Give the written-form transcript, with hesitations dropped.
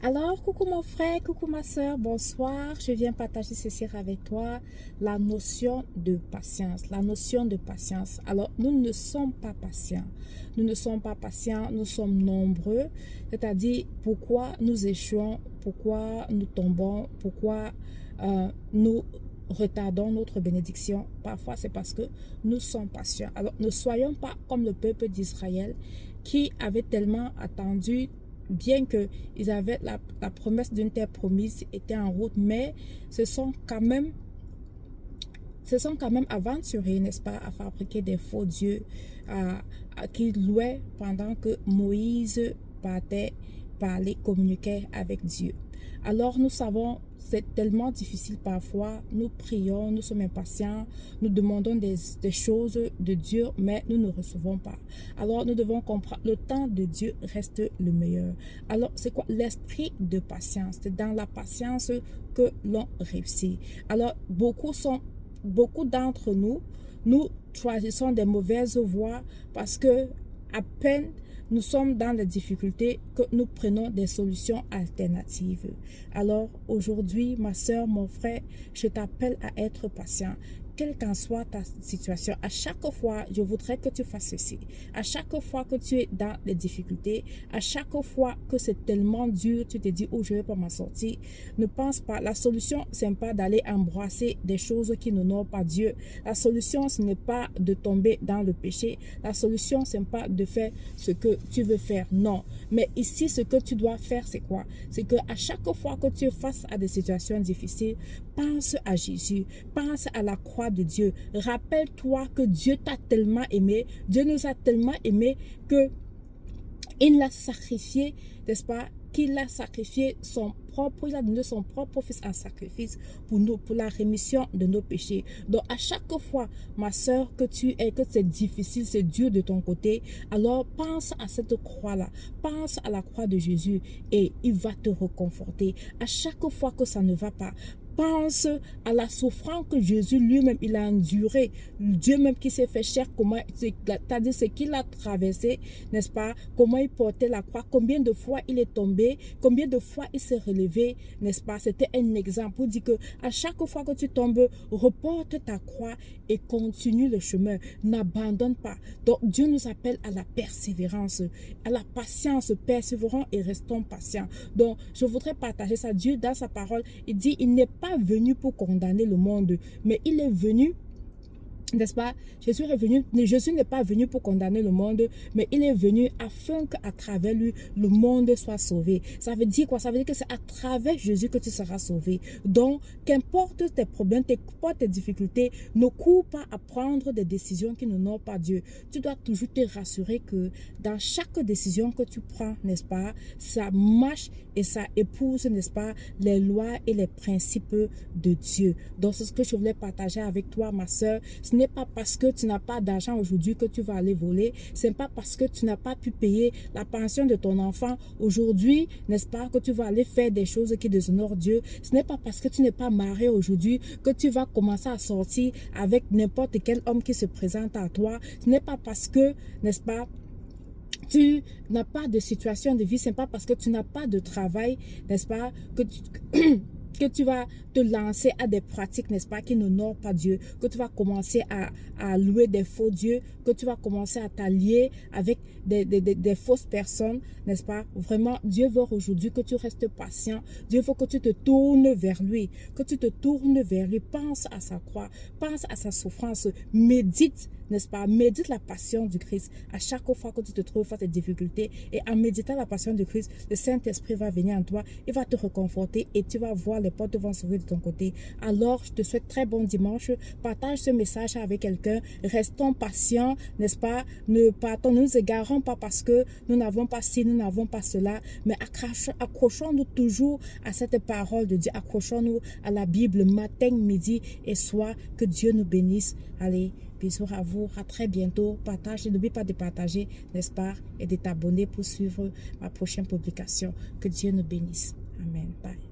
Alors, coucou mon frère, coucou ma soeur, bonsoir. Je viens partager ceci avec toi, la notion de patience. La notion de patience. Alors, nous ne sommes pas patients. Nous ne sommes pas patients, nous sommes nombreux. C'est-à-dire, pourquoi nous échouons, pourquoi nous tombons, pourquoi nous retardons notre bénédiction. Parfois, c'est parce que nous sommes patients. Alors, ne soyons pas comme le peuple d'Israël qui avait tellement attendu, bien qu'ils avaient la promesse d'une terre promise était en route, mais se sont quand même aventurés, n'est-ce pas, à fabriquer des faux dieux qui louaient pendant que Moïse partait parler, communiquer avec Dieu. Alors nous savons, c'est tellement difficile parfois, nous prions, nous sommes impatients, nous demandons des choses de Dieu, mais nous ne recevons pas. Alors nous devons comprendre, le temps de Dieu reste le meilleur. Alors c'est quoi? L'esprit de patience. C'est dans la patience que l'on réussit. Alors beaucoup d'entre nous, nous choisissons des mauvaises voies parce que à peine nous sommes dans les difficultés que nous prenons des solutions alternatives. Alors aujourd'hui, ma soeur, mon frère, je t'appelle à être patient. Quelle qu'en soit ta situation, à chaque fois, je voudrais que tu fasses ceci. À chaque fois que tu es dans les difficultés, à chaque fois que c'est tellement dur, tu te dis, oh, je ne vais pas m'en sortir. Ne pense pas, la solution, ce n'est pas d'aller embrasser des choses qui n'honorent pas Dieu. La solution, ce n'est pas de tomber dans le péché. La solution, ce n'est pas de faire ce que tu veux faire. Non. Mais ici, ce que tu dois faire, c'est quoi? C'est que à chaque fois que tu es face à des situations difficiles, pense à Jésus. Pense à la croix de Dieu. Rappelle-toi que Dieu t'a tellement aimé. Dieu nous a tellement aimé que il l'a sacrifié, n'est-ce pas? Qu'il a sacrifié il a donné son propre fils en sacrifice pour nous, pour la rémission de nos péchés. Donc à chaque fois, ma soeur, que c'est difficile, c'est dur de ton côté, alors pense à cette croix-là, pense à la croix de Jésus et il va te reconforter. À chaque fois que ça ne va pas, pense à la souffrance que Jésus lui-même, il a enduré. Dieu même qui s'est fait chair, comment, c'est-à-dire ce qu'il a traversé, n'est-ce pas? Comment il portait la croix, combien de fois il est tombé, combien de fois il s'est relevé, n'est-ce pas? C'était un exemple pour dire que à chaque fois que tu tombes, reporte ta croix et continue le chemin. N'abandonne pas. Donc Dieu nous appelle à la persévérance, à la patience. Persévérons et restons patients. Donc je voudrais partager ça. Dieu dans sa parole, il dit, il n'est pas venu pour condamner le monde, mais il est venu, n'est-ce pas? Jésus n'est pas venu pour condamner le monde, mais il est venu afin qu'à travers lui, le monde soit sauvé. Ça veut dire quoi? Ça veut dire que c'est à travers Jésus que tu seras sauvé. Donc, qu'importe tes problèmes, qu'importe tes difficultés, ne cours pas à prendre des décisions qui n'honorent pas Dieu. Tu dois toujours te rassurer que dans chaque décision que tu prends, n'est-ce pas, ça marche et ça épouse, n'est-ce pas, les lois et les principes de Dieu. Donc, c'est ce que je voulais partager avec toi, ma soeur. Ce n'est pas parce que tu n'as pas d'argent aujourd'hui que tu vas aller voler. Ce n'est pas parce que tu n'as pas pu payer la pension de ton enfant aujourd'hui, n'est-ce pas, que tu vas aller faire des choses qui déshonorent Dieu. Ce n'est pas parce que tu n'es pas marié aujourd'hui que tu vas commencer à sortir avec n'importe quel homme qui se présente à toi. Ce n'est pas parce que, n'est-ce pas, tu n'as pas de situation de vie, ce n'est pas parce que tu n'as pas de travail, n'est-ce pas, que tu vas te lancer à des pratiques, n'est-ce pas, qui n'honorent pas Dieu, que tu vas commencer à louer des faux dieux, que tu vas commencer à t'allier avec des fausses personnes, n'est-ce pas? Vraiment, Dieu veut aujourd'hui que tu restes patient. Dieu veut que tu te tournes vers lui, que tu te tournes vers lui. Pense à sa croix, pense à sa souffrance, médite, n'est-ce pas? Médite la passion du Christ. À chaque fois que tu te trouves face à des difficultés et en méditant la passion du Christ, le Saint-Esprit va venir en toi, il va te reconforter et tu vas voir les portes vont s'ouvrir de ton côté. Alors, je te souhaite très bon dimanche. Partage ce message avec quelqu'un. Restons patients, n'est-ce pas? Ne nous égarons pas parce que nous n'avons pas ci, nous n'avons pas cela, mais accrochons-nous toujours à cette parole de Dieu. Accrochons-nous à la Bible matin, midi et soir. Que Dieu nous bénisse. Allez, bisous à vous, à très bientôt. Partage, n'oublie pas de partager, n'est-ce pas, et de t'abonner pour suivre ma prochaine publication. Que Dieu nous bénisse. Amen. Bye.